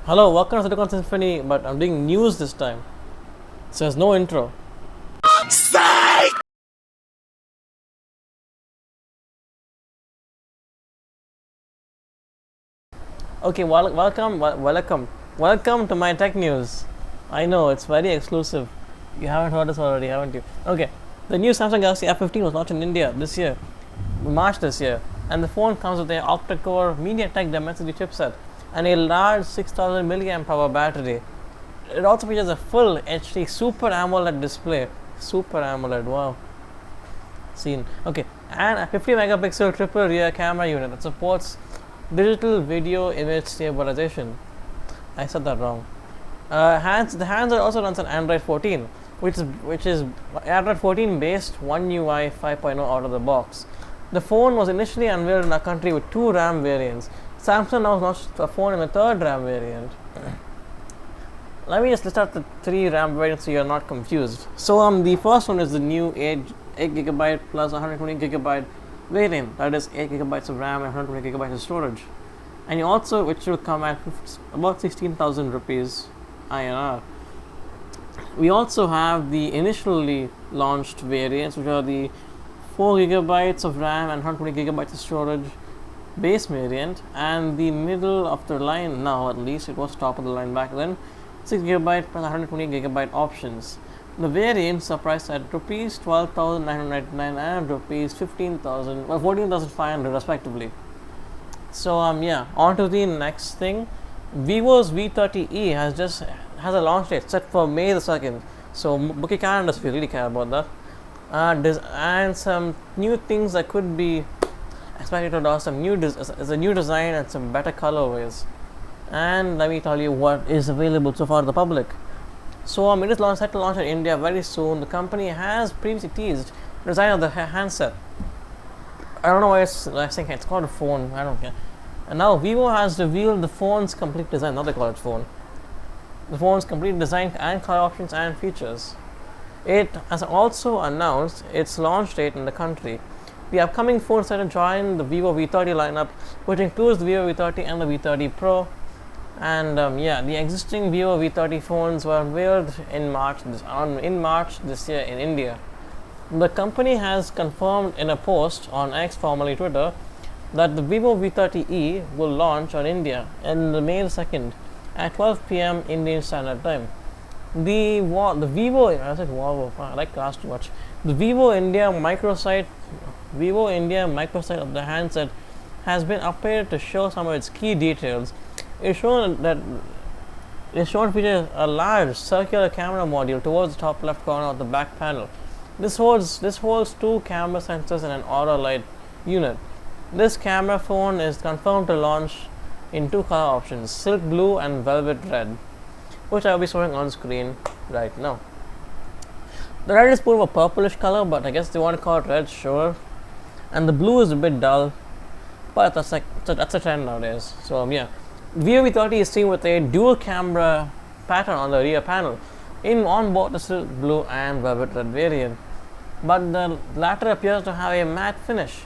Hello, welcome to Silicon Symphony, but I'm doing news this time. So there's no intro. Okay, welcome to my tech news. I know, it's very exclusive. You haven't heard this already, haven't you? Okay, the new Samsung Galaxy F15 was launched in India this year, March this year, and the phone comes with a octa-core MediaTek Dimensity chipset and a large 6000 milliamp hour battery. It also features a full HD Super AMOLED display. Super AMOLED, wow. Scene. Okay, and a 50 megapixel triple rear camera unit that supports digital video image stabilization. I said that wrong. The handset also runs on Android 14, which is Android 14 based One UI 5.0 out of the box. The phone was initially unveiled in our country with two RAM variants. Samsung now launched a phone in the third RAM variant. Let me just list out the three RAM variants so you're not confused. So the first one is the new 8 GB plus 120 GB variant. That is 8 GB of RAM and 120 GB of storage. And you also, which will come at about 16,000 rupees INR. We also have the initially launched variants, which are the 4 GB of RAM and 120 GB of storage base variant, and the middle of the line now, at least it was top of the line back then, 6 GB plus 120 GB options. The variants are priced at rupees 12,999 and rupees 15,000 or 14,500 respectively. So on to the next thing. Vivo's V30e has a launch date set for May the 2nd. So book your calendars if you really care about that. And some new things that could be expected to launch. Some new a new design and some better colorways. And let me tell you what is available so far to the public. So it is set to launch in India very soon. The company has previously teased the design of the handset. I don't know why I think it's called a phone. I don't care. And now Vivo has revealed the phone's complete design. Now they call it phone. The phone's complete design and color options and features. It has also announced its launch date in the country. The upcoming phone is set to join the Vivo V30 lineup, which includes the Vivo V30 and the V30 Pro. And the existing Vivo V30 phones were unveiled in March this year in India. The company has confirmed in a post on X, formerly Twitter, that the Vivo V30e will launch on India on May 2nd at 12 p.m. Indian Standard Time. The Vivo, I said wow, I like cars too much. The Vivo India microsite of the handset has been updated to show some of its key details. It's shown features a large circular camera module towards the top left corner of the back panel. This holds two camera sensors and an aura light unit. This camera phone is confirmed to launch in two color options, silk blue and velvet red, which I will be showing on screen right now. The red is more of a purplish color, but I guess they want to call it red, sure. And the blue is a bit dull, but that's a trend nowadays. So Vivo V30 is seen with a dual camera pattern on the rear panel on both the silk blue and velvet red variant, but the latter appears to have a matte finish.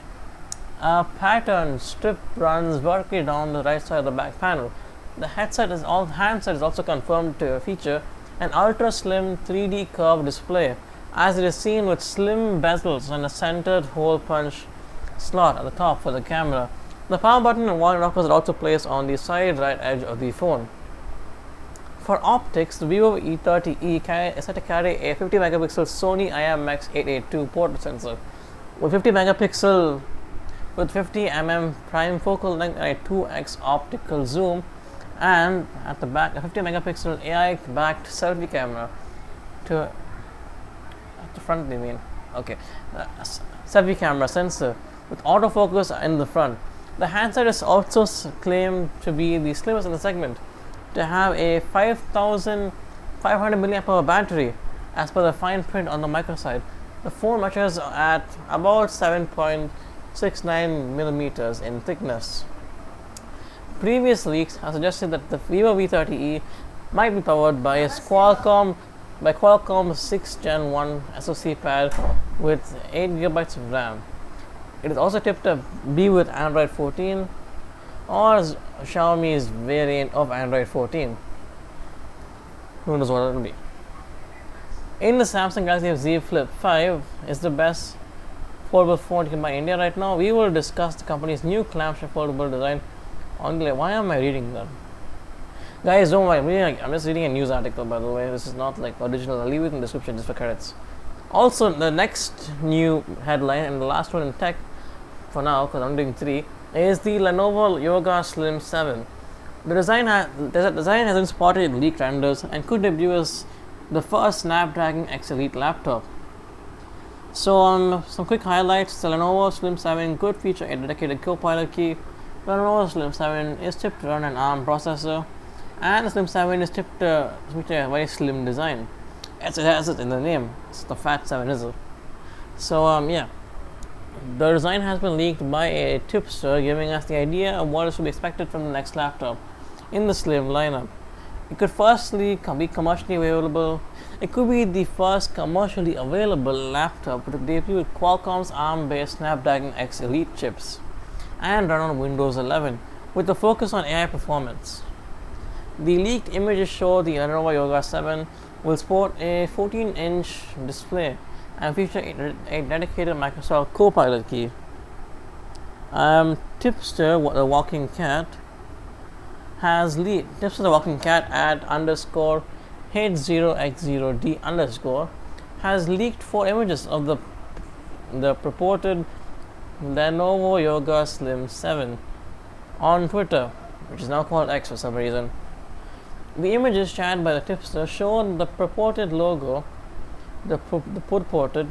A pattern strip runs vertically down the right side of the back panel. The handset is also confirmed to feature an ultra slim 3D curved display, as it is seen with slim bezels and a centered hole punch slot at the top for the camera. The power button and volume rockers are also placed on the side right edge of the phone. For optics, the Vivo E30e is set to carry a 50 megapixel Sony IMX882 portrait sensor with 50 mm prime focal length and a 2x optical zoom, and at the back a 50 megapixel AI backed selfie camera at the front selfie camera sensor with autofocus in the front. The handset is also claimed to be the slimmest in the segment, to have a 5,500 mAh battery as per the fine print on the microsite. The phone measures at about 7.69 millimeters in thickness. Previous leaks have suggested that the Vivo V30e might be powered by a Qualcomm 6 Gen 1 SoC pad with 8 GB of RAM. It is also tipped to be with Android 14, or Xiaomi's variant of Android 14. Who knows what it will be. In the Samsung Galaxy Z Flip 5 is the best foldable phone you can buy in India right now. We will discuss the company's new clamshell foldable design. Why am I reading that? Guys, don't worry. I'm just reading a news article, by the way. This is not like original. I'll leave it in the description just for credits. Also, the next new headline and the last one in tech for now, because I'm doing 3, is the Lenovo Yoga Slim 7. The design has been spotted in leaked renders and could debut as the first Snapdragon X Elite laptop. So, some quick highlights. The Lenovo Slim 7 could feature a dedicated Copilot key. The Lenovo Slim 7 is tipped to run an ARM processor, and the Slim 7 is tipped to feature a very slim design. It has it in the name. It's the Fat 7, is it? So, yeah. The design has been leaked by a tipster, giving us the idea of what is to be expected from the next laptop in the Slim lineup. It could firstly be commercially available. It could be the first commercially available laptop to debut with Qualcomm's ARM-based Snapdragon X Elite chips and run on Windows 11 with a focus on AI performance. The leaked images show the Lenovo Yoga 7 will sport a 14-inch display and feature a dedicated Microsoft Copilot key. Tipster, the walking cat, Tipster the walking cat at underscore H0X0D underscore has leaked 4 images of the purported Lenovo Yoga Slim 7 on Twitter, which is now called X for some reason. The images shared by the tipster show the purported logo, the purported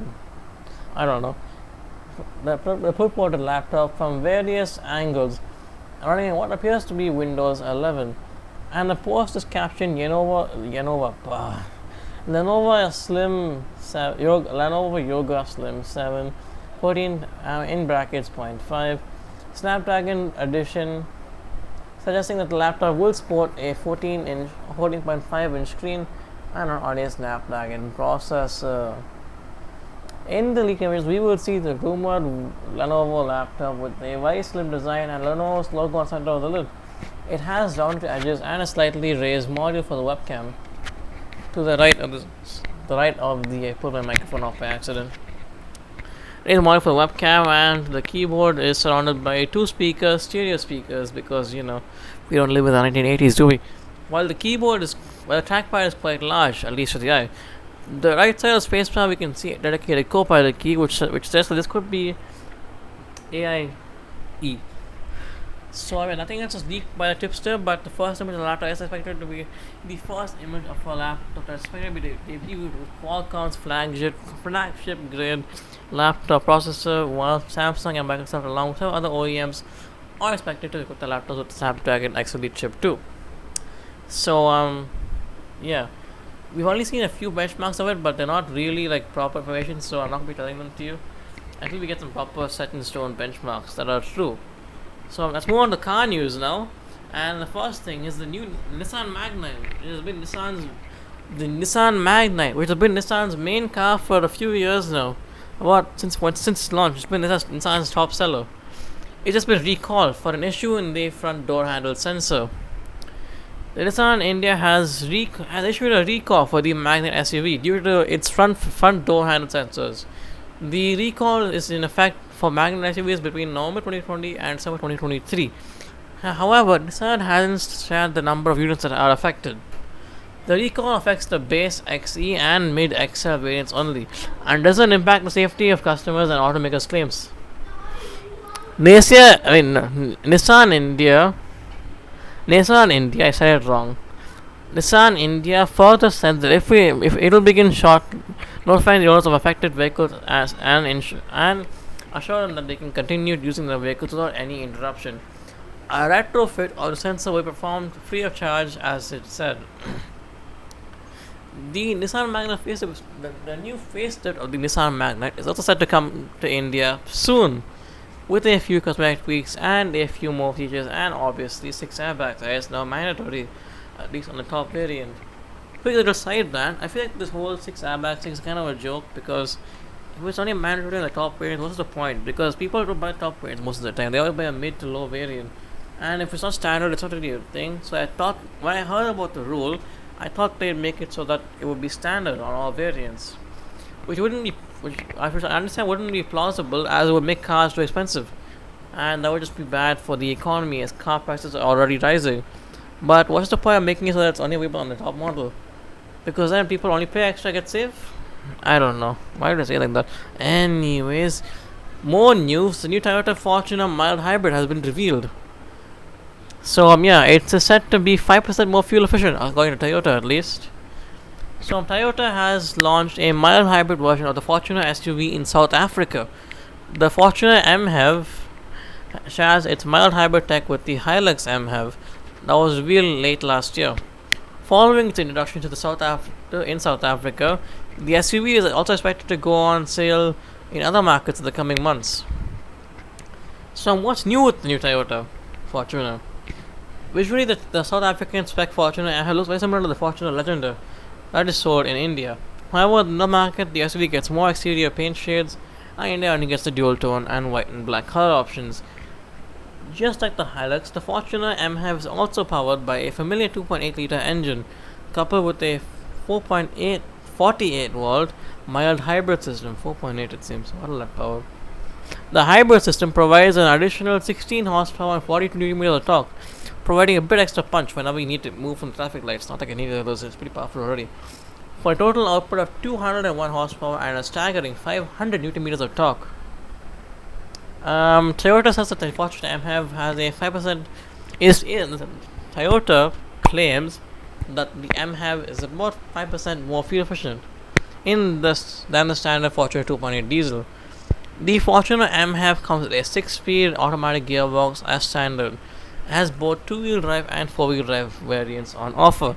laptop from various angles, running what appears to be Windows 11, and the post is captioned Lenovo Yoga Slim 7 14 in brackets 0.5 Snapdragon edition, suggesting that the laptop will sport a 14.5 inch screen and an audio Snapdragon processor. In the leaked images, we will see the rumored Lenovo laptop with a very slim design and Lenovo's logo on the center of the lid. It has rounded edges and a slightly raised module for the webcam. To the right of I put my microphone off by accident. Raised module for the webcam, and the keyboard is surrounded by 2 stereo speakers, because we don't live in the 1980s, do we? While the trackpad is quite large, at least for the eye. The right side of the spacebar, we can see a dedicated Copilot key, which says that this could be AIE. So, nothing else is leaked by the tipster, but the first image of the laptop is expected to be the first image of a laptop that's expected to be debuted with Qualcomm's flagship grade laptop processor, while Samsung and Microsoft, along with other OEMs, are expected to equip the laptops with the Snapdragon X Elite chip too. So, yeah. We've only seen a few benchmarks of it, but they're not really like proper information, so I'm not going to be telling them to you until we get some proper set in stone benchmarks that are true. So let's move on to car news now. And the first thing is the new Nissan Magnite. It has been Nissan Magnite, which has been Nissan's main car for a few years now. Since launch, it's been Nissan's top seller. It's just been recalled for an issue in the front door handle sensor. The Nissan India has issued a recall for the Magnite SUV due to its front door handle sensors. The recall is in effect for Magnite SUVs between November 2020 and December 2023. However, Nissan hasn't shared the number of units that are affected. The recall affects the base XE and mid XL variants only, and doesn't impact the safety of customers and automakers' claims. Nissan India, I said it wrong. Nissan India further said that if it will begin notifying the owners of affected vehicles and assure them that they can continue using the vehicles without any interruption. A retrofit of the sensor will be performed free of charge, as it said. The Nissan Magnite the new facelift of the Nissan Magnite is also set to come to India soon, with a few cosmetic tweaks and a few more features, and obviously 6 airbags is now mandatory, at least on the top variant. Quick little side rant, I feel like this whole 6 airbags thing is kind of a joke, because if it's only mandatory on the top variant, what's the point? Because people don't buy top variants most of the time, they always buy a mid to low variant. And if it's not standard, it's not really a thing. So I thought, when I heard about the rule, I thought they'd make it so that it would be standard on all variants, which wouldn't be, which I understand wouldn't be plausible, as it would make cars too expensive, and that would just be bad for the economy, as car prices are already rising. But what's the point of making it so that it's only available on the top model? Because then people only pay extra, get safe. I don't know. Why did I say like that? Anyways, more news. The new Toyota Fortuner mild hybrid has been revealed. So yeah, it's set to be 5% more fuel efficient, according to Toyota at least. So Toyota has launched a mild hybrid version of the Fortuner SUV in South Africa. The Fortuner MHEV shares its mild hybrid tech with the Hilux MHEV that was revealed late last year. Following its introduction to South Africa, the SUV is also expected to go on sale in other markets in the coming months. So what's new with the new Toyota Fortuner? Visually, the South African spec Fortuner looks very similar to the Fortuner Legender that is sold in India. However, in the market, the SUV gets more exterior paint shades, and India only gets the dual tone and white and black color options. Just like the Hilux, the Fortuner MHEV is also powered by a familiar 2.8 litre engine, coupled with a 48 volt mild hybrid system. 4.8 it seems. What a lot of power. The hybrid system provides an additional 16 horsepower and 42 Nm of torque, providing a bit extra punch whenever you need to move from traffic lights. Not like I need those, it's pretty powerful already. For a total output of 201 horsepower and a staggering 500 Nm of torque. Toyota says that the Fortuner MHEV has a 5% Toyota claims that the MHEV is about 5% more fuel efficient than the standard Fortuner 2.8 diesel. The Fortuner MHEV comes with a 6-speed automatic gearbox as standard. It has both 2-wheel drive and 4-wheel drive variants on offer.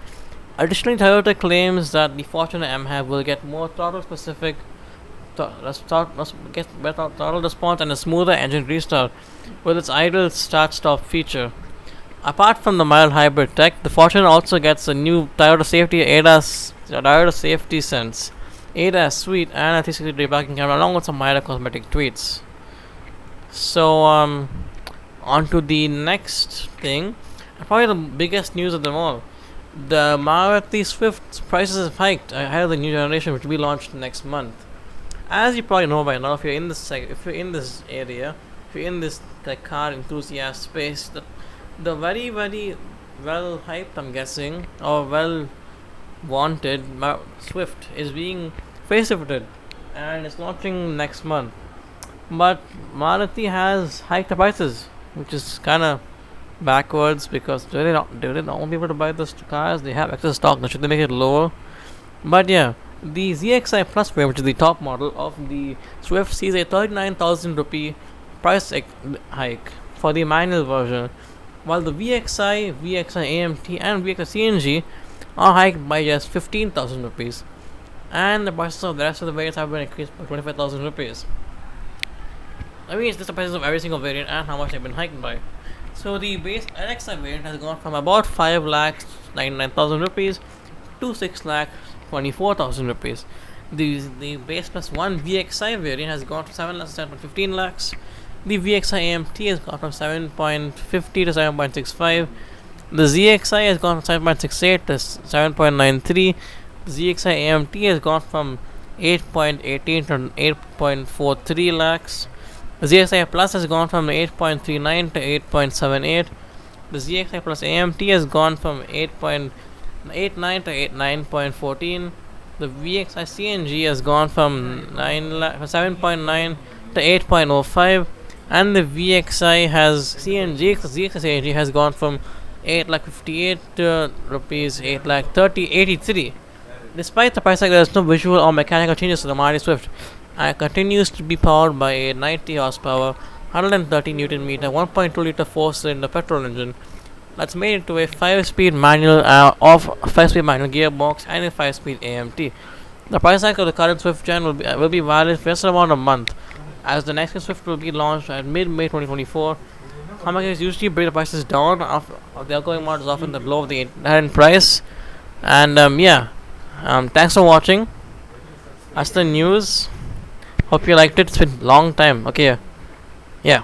Additionally, Toyota claims that the Fortuner MHEV will get more throttle-specific get better throttle response and a smoother engine restart with its idle start-stop feature. Apart from the mild hybrid tech, the Fortuner also gets a new Toyota Safety Sense ADAS suite and a 360-degree parking camera, along with some minor cosmetic tweaks. So, on to the next thing, probably the biggest news of them all. The Maruti Swift prices have hiked ahead of the new generation, which will be launched next month. As you probably know by now, if you're in this area, if you're in this car enthusiast space, the very very well hyped, I'm guessing, or well wanted Swift is being facelifted and it's launching next month. But Maruti has hiked the prices, which is kind of backwards, because do they not want people to buy those cars? They have excess stock. Now should they make it lower? But yeah. The ZXi Plus variant, which is the top model of the Swift, sees a 39,000 rupee price hike for the manual version, while the VXi, VXi AMT, and VXi CNG are hiked by just 15,000 rupees, and the prices of the rest of the variants have been increased by 25,000 rupees. I mean, it's just the prices of every single variant and how much they've been hiked by. So the base LXi variant has gone from about 5,99,000 rupees to 6,24,000 rupees. The base plus one VXi variant has gone from 7,15 lakhs. The VXi AMT has gone from 7.50 to 7.65. The ZXi has gone from 7.68 to 7.93. The ZXi AMT has gone from 8.18 to 8.43 lakhs. The ZXi Plus has gone from 8.39 to 8.78. The ZXi Plus AMT has gone from 8.89 to 9.14. The VXi CNG has gone from 7.9 to 8.05, and the VXi CNG has gone from 8,58,000 to rupees 8,30,83. Despite the price hike, there is no visual or mechanical changes to the Maruti Swift, and it continues to be powered by a 90 horsepower, 130 Newton meter, 1.2 liter 4-cylinder petrol engine that's made into a 5-speed manual gearbox and a 5-speed AMT. The price hike of the current Swift Gen will be valid for just around a month, as the next Swift will be launched at mid-May 2024. Car makers usually bring the prices down of the outgoing models, often the low of the inherent price. And thanks for watching. That's the news. Hope you liked it. It's been a long time. Okay, yeah.